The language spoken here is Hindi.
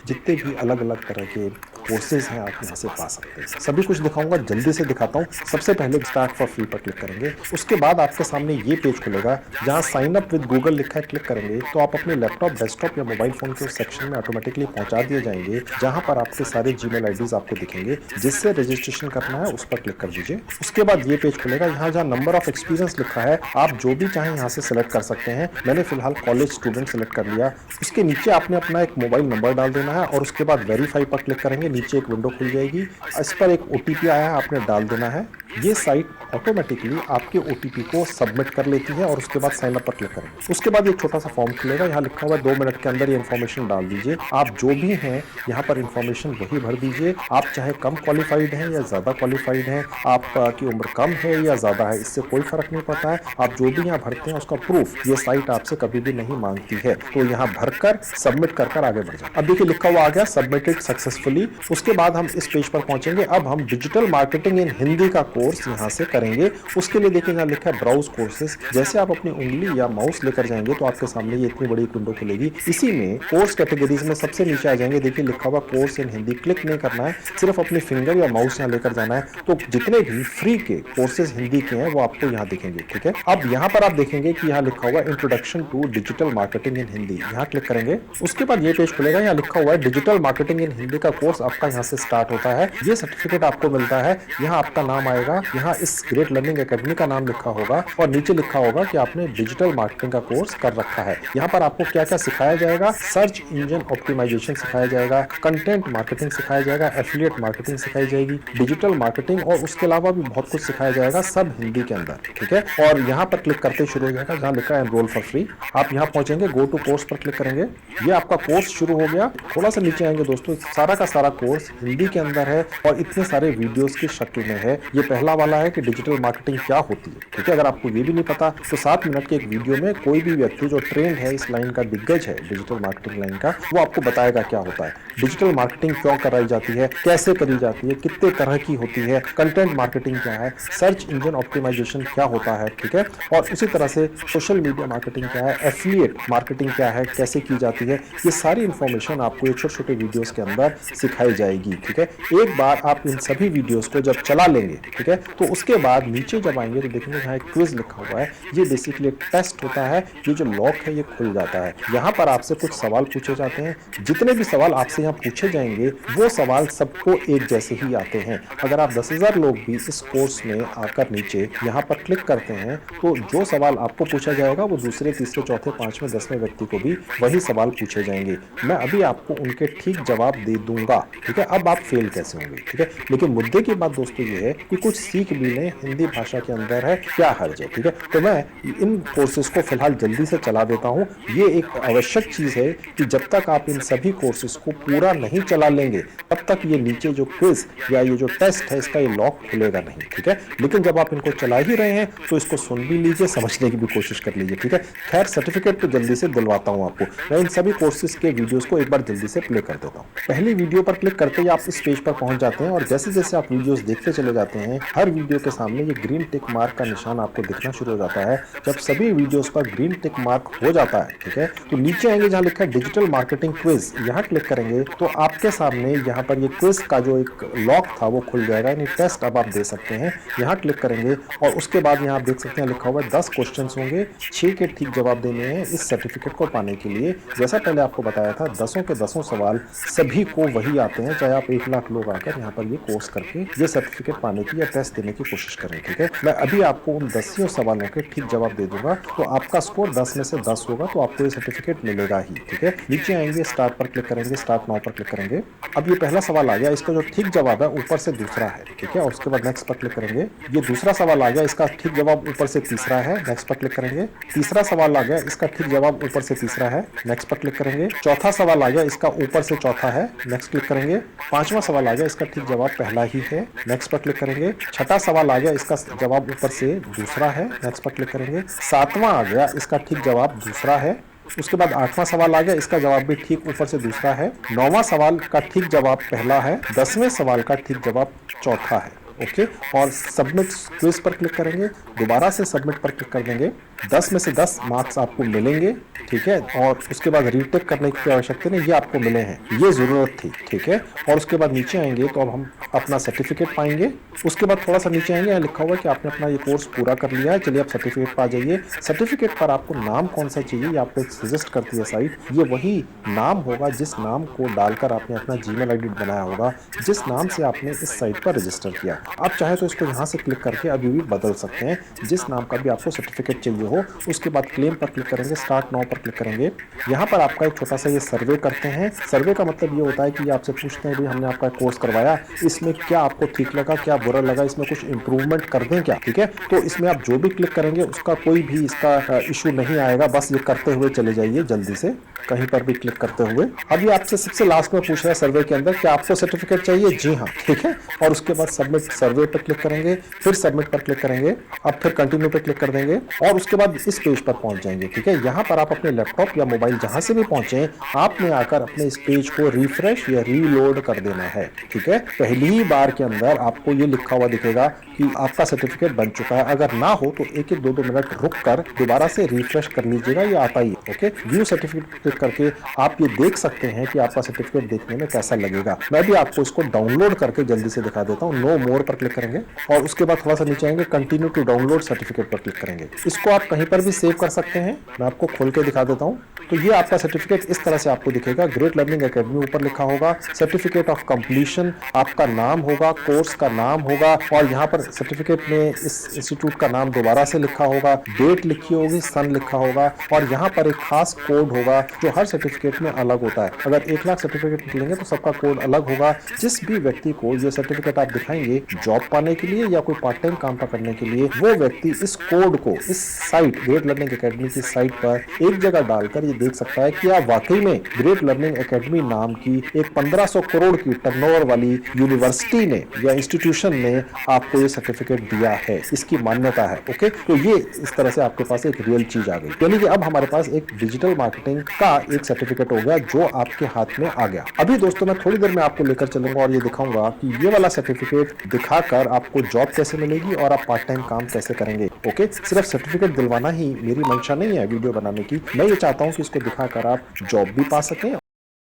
जितने भी अलग-अलग तरह के कोर्सेज़ हैं आप यहाँ से पा सकते हैं। सभी कुछ दिखाऊँगा, जल्दी से दिखाता हूँ। सबसे पहले स्टार्ट फॉर फ्री पर क्लिक करेंगे। उसके बाद आपके सामने ये पेज खुलेगा जहाँ साइन अप विद गूगल लिखा है, क्लिक करेंगे तो आप अपने लैपटॉप, डेस्कटॉप या मोबाइल फ़ोन के उस सेक्शन में ऑटोमेटिकली पहुँचा दिए जाएँगे जहाँ पर आपके सारे जीमेल आईडीज़ आपको दिखेंगे। जिससे रजिस्ट्रेशन करना है उस पर क्लिक कर दीजिए। उसके बाद ये पेज खुलेगा, यहाँ जहाँ नंबर ऑफ एक्सपीरियंस लिखा है आप जो भी चाहें यहाँ से सेलेक्ट कर सकते हैं। मैंने फिलहाल कॉलेज स्टूडेंट सेलेक्ट कर लिया। उसके नीचे आपने अपना एक मोबाइल नंबर डाल देना है और उसके बाद वेरीफाई पर क्लिक करेंगे। नीचे एक विंडो खुल जाएगी, इस पर एक ओटीपी आया है, आपने डाल देना है। ये साइट ऑटोमेटिकली आपके ओटीपी को सबमिट कर लेती है और उसके बाद साइन अप पर क्लिक करेंगे। उसके बाद एक छोटा सा फॉर्म खुलेगा, यहाँ लिखा हुआ है 2 मिनट के अंदर ये इन्फॉर्मेशन डाल दीजिए। आप जो भी हैं यहाँ पर इन्फॉर्मेशन वही भर दीजिए। आप चाहे कम क्वालिफाइड हैं या ज़्यादा क्वालिफाइड हैं, आपकी उम्र कम है या ज़्यादा है, इससे कोई फर्क नहीं पड़ता है। आप जो भी यहाँ भरते हैं उसका प्रूफ ये साइट आपसे कभी भी नहीं मांगती है। तो यहाँ भरकर सबमिट कर आगे बढ़ जाए। अब देखिए लिखा हुआ आ गया सबमिटेड सक्सेसफुली। उसके बाद हम इस पेज पर पहुंचेंगे। अब हम डिजिटल मार्केटिंग इन हिंदी का कोर्स यहाँ से करेंगे। उसके लिए देखिए यहाँ लिखा है ब्राउज कोर्सेज। जैसे आप अपनी उंगली या माउस लेकर जाएंगे तो आपके सामने ये इतनी बड़ी विंडो खुलेगी। इसी में कोर्स कैटेगरीज में सबसे नीचे आ जाएंगे, देखिए लिखा हुआ कोर्स इन हिंदी। क्लिक नहीं करना है, सिर्फ अपनी फिंगर या माउस यहाँ लेकर जाना है। तो जितने भी फ्री के कोर्सेज हिंदी के हैं वो आपको यहाँ दिखेंगे। ठीक है, अब यहाँ पर आप देखेंगे कि यहाँ लिखा हुआ है introduction to digital marketing in Hindi. यहाँ क्लिक करेंगे। उसके बाद ये पेज खुलेगा, यहाँ लिखा हुआ है डिजिटल मार्केटिंग इन हिंदी का कोर्स आपका यहाँ से स्टार्ट होता है। ये सर्टिफिकेट आपको मिलता है। यहाँ आपका नाम आएगा, यहाँ इस ग्रेट लर्निंग एकेडमी का नाम लिखा होगा और नीचे लिखा होगा कि आपने डिजिटल मार्केटिंग का कोर्स कर रखा है। यहाँ पर आपको क्या क्या सिखाया जाएगा, सर्च इंजन ऑप्टिमाइजेशन सिखाया जाएगा, कंटेंट मार्केटिंग सिखाया जाएगा, एफिलिएट मार्केटिंग सिखाई जाएगी, डिजिटल मार्केटिंग और उसके अलावा भी बहुत कुछ सिखाया जाएगा, सब हिंदी के अंदर। ठीक है, और यहाँ पर क्लिक करते शुरू हो जाएगा जहाँ लिखा है एनरोल फॉर फ्री। आप यहाँ पहुंचेंगे, गो टू कोर्स पर क्लिक करेंगे। ये आपका कोर्स शुरू हो गया। थोड़ा सा नीचे आएंगे दोस्तों, सारा का सारा कोर्स हिंदी के अंदर है और इतने सारे वीडियोस की शक्ल में है। ये पहला वाला है कि डिजिटल मार्केटिंग क्या होती है। ठीक है, अगर आपको ये भी नहीं पता तो 7 मिनट के एक वीडियो में कोई भी व्यक्ति जो ट्रेंड है, इस लाइन का दिग्गज है डिजिटल मार्केटिंग लाइन का, वो आपको बताएगा क्या होता है, डिजिटल मार्केटिंग क्यों कराई जाती है, कैसे करी जाती है, कितने तरह की होती है, कंटेंट मार्केटिंग क्या है, सर्च इंजन ऑप्टिमाइजेशन क्या होता है। ठीक है, और उसी तरह से सोशल मीडिया मार्केटिंग क्या है, एफिलिएट मार्केटिंग क्या है, कैसे की जाती है, ये सारी इंफॉर्मेशन आपको ये छोटे-छोटे वीडियोस के अंदर सिखाई जाएगी। ठीक है, एक बार आप इन सभी वीडियोस को जब चला लेंगे, ठीक है, तो उसके बाद नीचे जब आएंगे तो देखेंगे यहाँ एक क्विज लिखा हुआ है। ये बेसिकली एक टेस्ट होता है। ये जो लॉक है ये खुल जाता है। यहाँ पर आपसे कुछ सवाल पूछे जाते हैं। जितने भी सवाल आपसे यहाँ पूछे जाएंगे वो सवाल सबको एक जैसे ही आते हैं। अगर आप 10,000 लोग भी इस कोर्स में आकर नीचे यहाँ पर क्लिक करते हैं तो जो सवाल आपको पूछा जाएगा वो दूसरे, तीसरे, चौथे, 5वें, 10वें व्यक्ति को भी वही सवाल पूछे जाएंगे। मैं अभी आपको उनके ठीक जवाब दे दूंगा। ठीक है, अब आप फेल कैसे होंगे। ठीक है, लेकिन मुद्दे की बात दोस्तों ये है कि कुछ सीख भी लें, हिंदी भाषा के अंदर है, क्या हर्ज है। ठीक है, तो मैं इन कोर्सेज को फिलहाल जल्दी से चला देता हूँ। ये एक आवश्यक चीज है कि जब तक आप इन सभी कोर्सेज को पूरा नहीं चला लेंगे तब तक ये नीचे जो क्विज या ये जो टेस्ट है इसका ये लॉक खुलेगा नहीं। ठीक है, लेकिन जब आप इनको चला ही रहे हैं तो इसको सुन भी लीजिए, समझने की भी कोशिश कर लीजिए। ठीक है, खैर सर्टिफिकेट तो जल्दी से दिलवाता हूँ आपको। मैं इन सभी कोर्सेज के वीडियोस को एक बार जल्दी से प्ले कर देता हूँ। पहली वीडियो पर क्लिक करते ही आप इस पेज पर पहुंच जाते हैं और जैसे जैसे आप वीडियोस देखते चले जाते हैं हर वीडियो के सामने ये ग्रीन टिक मार्क का निशान आपको दिखना शुरू हो जाता है। जब सभी वीडियोस पर ग्रीन टिक मार्क हो जाता है, ठीक है, तो नीचे आएंगे जहां लिखा है डिजिटल मार्केटिंग क्विज। यहाँ क्लिक करेंगे तो आपके सामने यहाँ पर ये क्विज का जो एक लॉक था वो खुल जाएगा, यानी टेस्ट अब आप दे सकते हैं। यहाँ क्लिक करेंगे और उसके बाद यहाँ आप देख सकते हैं लिखा हुआ है 10 क्वेश्चन होंगे, 6 के ठीक जवाब देने हैं इस सर्टिफिकेट को पाने के लिए। जैसा पहले आपको बताया था 10 के 10 सवाल सभी को वही आते हैं, चाहे आप 1 लाख लोग आकर यहाँ पर ये कोर्स करके ये सर्टिफिकेट पाने की या टेस्ट देने की कोशिश करें। ठीक है, मैं अभी आपको उन 10 सवालों के ठीक जवाब दे दूंगा तो आपका स्कोर 10 में से 10 होगा, तो आपको ये सर्टिफिकेट मिलेगा ही। ठीक है, नीचे आएंगे, स्टार्ट पर क्लिक करेंगे, स्टार्ट नाउ पर क्लिक करेंगे। अब ये पहला सवाल आ गया, इसका जो ठीक जवाब है ऊपर से दूसरा है। ठीक है, और उसके बाद नेक्स्ट पर क्लिक करेंगे। ये दूसरा सवाल आ गया, इसका ठीक जवाब ऊपर से तीसरा है, नेक्स्ट पर क्लिक करेंगे। तीसरा सवाल आ गया, इसका ठीक जवाब ऊपर से तीसरा है, नेक्स्ट पर क्लिक करेंगे। चौथा सवाल आ गया, इसका ऊपर से चौथा है, नेक्स्ट क्लिक करेंगे। पांचवा सवाल आ गया, इसका ठीक जवाब पहला ही है, नेक्स्ट पर क्लिक करेंगे। छठा सवाल आ गया, इसका जवाब ऊपर से दूसरा है, नेक्स्ट पर क्लिक करेंगे। सातवां आ गया, इसका ठीक जवाब दूसरा है। उसके बाद 8वां सवाल आ गया, इसका जवाब भी ठीक ऊपर से दूसरा है। 9वां सवाल का ठीक जवाब पहला है। 10वें सवाल का ठीक जवाब चौथा है। ओके, और सबमिट क्विज पर क्लिक करेंगे, दोबारा से सबमिट पर क्लिक कर देंगे। 10 में से 10 मार्क्स आपको मिलेंगे, ठीक है, और उसके बाद रीटेक करने की आवश्यकता नहीं, ये आपको मिले हैं, ये जरूरत थी, ठीक है। और उसके बाद नीचे आएंगे तो अब हम अपना सर्टिफिकेट पाएंगे। उसके बाद थोड़ा सा नीचे आएंगे, यहाँ लिखा हुआ है कि आपने अपना ये कोर्स पूरा कर लिया है, चलिए आप सर्टिफिकेट पर आ जाइए। सर्टिफिकेट पर आपको नाम कौन सा चाहिए ये आपको एक सजेस्ट करती है साइट। ये वही नाम होगा जिस नाम को डालकर आपने अपना जीमेल आईडी बनाया होगा, जिस नाम से आपने इस साइट पर रजिस्टर किया। आप चाहे तो इसको यहाँ से क्लिक करके अभी भी बदल सकते हैं, जिस नाम का भी आपको सर्टिफिकेट चाहिए हो। उसके बाद क्लेम पर क्लिक करेंगे, स्टार्ट नाउ पर क्लिक करेंगे। यहाँ पर आपका एक छोटा सा ये सर्वे करते हैं। सर्वे का मतलब ये होता है कि ये आपसे पूछते हैं भाई हमने आपका कोर्स करवाया, इसमें क्या आपको ठीक लगा, क्या बुरा लगा, इसमें कुछ इंप्रूवमेंट कर दें क्या, ठीक है। तो इसमें आप जो भी क्लिक करेंगे उसका कोई भी इसका इशू नहीं आएगा, बस ये करते हुए चले जाइए जल्दी से, कहीं पर भी क्लिक करते हुए। अब ये आपसे सबसे लास्ट में पूछ रहा है सर्वे के अंदर कि आपको सर्टिफिकेट चाहिए, जी हाँ, ठीक है। और उसके बाद सबमिट सर्वे पर क्लिक करेंगे, फिर सबमिट पर क्लिक करेंगे, अब फिर कंटिन्यू पर क्लिक कर देंगे और उसके बाद इस पेज पर पहुंच जाएंगे, ठीक है। यहाँ पर आप अपने लैपटॉप या मोबाइल जहां से भी पहुंचे, आपने आकर अपने इस पेज को रिफ्रेश या रीलोड कर देना है, ठीक है। पहली ही बार के अंदर आपको ये लिखा हुआ दिखेगा कि आपका सर्टिफिकेट बन चुका है। अगर ना हो तो 1-1, 2-2 मिनट रुक कर दोबारा से रिफ्रेश कर लीजिएगा, ये आता ही है, ओके। व्यू सर्टिफिकेट क्लिक करके आप ये देख सकते हैं कि आपका सर्टिफिकेट देखने में कैसा लगेगा। मैं भी आपको इसको डाउनलोड करके जल्दी से दिखा देता हूँ। नो मोर पर क्लिक करेंगे और उसके बाद थोड़ा सा नीचे आएंगे, कंटिन्यू टू डाउनलोड सर्टिफिकेट पर क्लिक करेंगे। इसको आप कहीं पर भी सेव कर सकते हैं, मैं आपको खोल के दिखा देता हूँ। तो ये आपका सर्टिफिकेट इस तरह से आपको दिखेगा, ग्रेट लर्निंग एकेडमी ऊपर लिखा होगा, सर्टिफिकेट ऑफ कंप्लीशन, आपका नाम होगा, कोर्स का नाम होगा और यहाँ पर सर्टिफिकेट में इस इंस्टीट्यूट का नाम दोबारा से लिखा होगा, डेट लिखी होगी, सन लिखा होगा और यहाँ पर एक खास कोड होगा जो हर सर्टिफिकेट में अलग होता है। अगर 1 लाख सर्टिफिकेट निकलेंगे तो सबका कोड अलग होगा। जिस भी व्यक्ति को ये सर्टिफिकेट आप दिखाएंगे जॉब पाने के लिए या कोई पार्ट टाइम काम करने के लिए, वो व्यक्ति इस कोड को इस साइट ग्रेट लर्निंग एकेडमी की साइट पर एक जगह डालकर ये देख सकता है कि आप वाकई में ग्रेट लर्निंग एकेडमी नाम की एक 1500 करोड़ की टर्नओवर वाली यूनिवर्सिटी ने या इंस्टीट्यूशन ने आपको ये सर्टिफिकेट दिया है, इसकी मान्यता है, ओके। तो ये इस तरह से आपके पास एक रियल चीज आ गई, यानी कि अब हमारे पास एक डिजिटल मार्केटिंग का एक सर्टिफिकेट हो गया जो आपके हाथ में आ गया। अभी दोस्तों मैं थोड़ी देर में आपको लेकर चलूंगा और ये दिखाऊंगा कि ये वाला सर्टिफिकेट दिखाकर आपको जॉब कैसे मिलेगी और आप पार्ट टाइम काम कैसे करेंगे, ओके। सिर्फ सर्टिफिकेट दिलवाना ही मेरी मंशा नहीं है वीडियो बनाने की, मैं ये चाहता हूँ कि इसको दिखाकर आप जॉब भी पा सकें